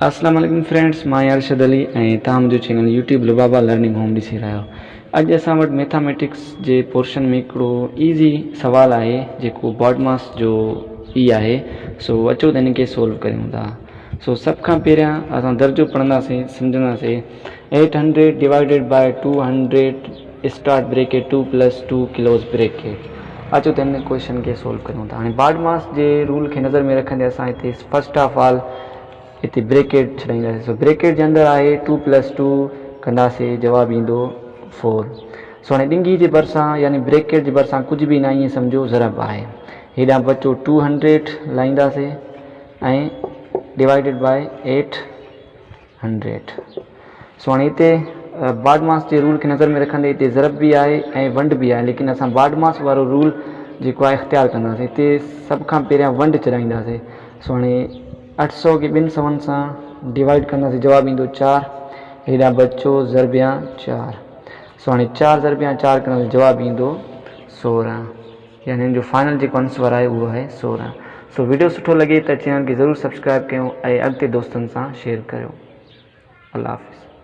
अस्सलाम वालेकुम फ्रेंड्स, मां अरशद अली ऐं तव्हां मुंहिंजो चैनल यूट्यूब लुबाबा लर्निंग होम ॾिसी रहिया आहियो। अॼु असां वटि मैथामेटिक्स जे पोर्शन में हिकिड़ो ईज़ी सुवालु आहे जेको बॉडमास जो ई आहे। सो अचो त हिनखे सोल्व करियूं था। सो सभ खां पहिरियां असां दर्जो पढ़ंदासीं, सम्झंदासीं 800 divided by 200 start bracket 2 + 2 close bracket. अचो त हिन क्वेश्चन खे सोल्व करियूं था। हाणे बॉडमास जे रूल खे नज़र में रखंदे असां हिते फस्ट ऑफ ऑल इतने ब्रेकेट छॾाईंदासीं। सो ब्रेकेट जे अंदरि आहे 2 + 2 कंदासीं, जवाबु ईंदो 4। सो हाणे ॾिंगी जे भरिसां यानी ब्रेकेट जे भरिसां कुझु बि न, ईअं सम्झो ज़रब आहे। हेॾां बचो 200 लाहींदासीं ऐं डिवाइडेड बाय 800। सो हाणे हिते बॉडमास जे रूल खे नज़र में रखंदे हिते ज़रब बि आहे ऐं वंड बि आहे, लेकिन असां बॉडमास वारो रूल जेको आहे इख़्तियार कंदासीं। हिते सभ खां पहिरियां वंड चढ़ाईंदासीं। सो हाणे 800 खे 2 सवनि सां डिवाइड कंदासीं, जवाबु ईंदो 4। हेॾां बचो ज़रबिया 4। सो हाणे 4 ज़रबिया 4 कंदासीं, जवाबु ईंदो 16। यानी हिन जो फाइनल जेको आंसर आहे उहो आहे 16। सो वीडियो सुठो लॻे त चैनल खे ज़रूरु सब्सक्राइब कयो ऐं अॻिते दोस्तनि सां शेयर कयो। अल्लाह हाफ़िज़।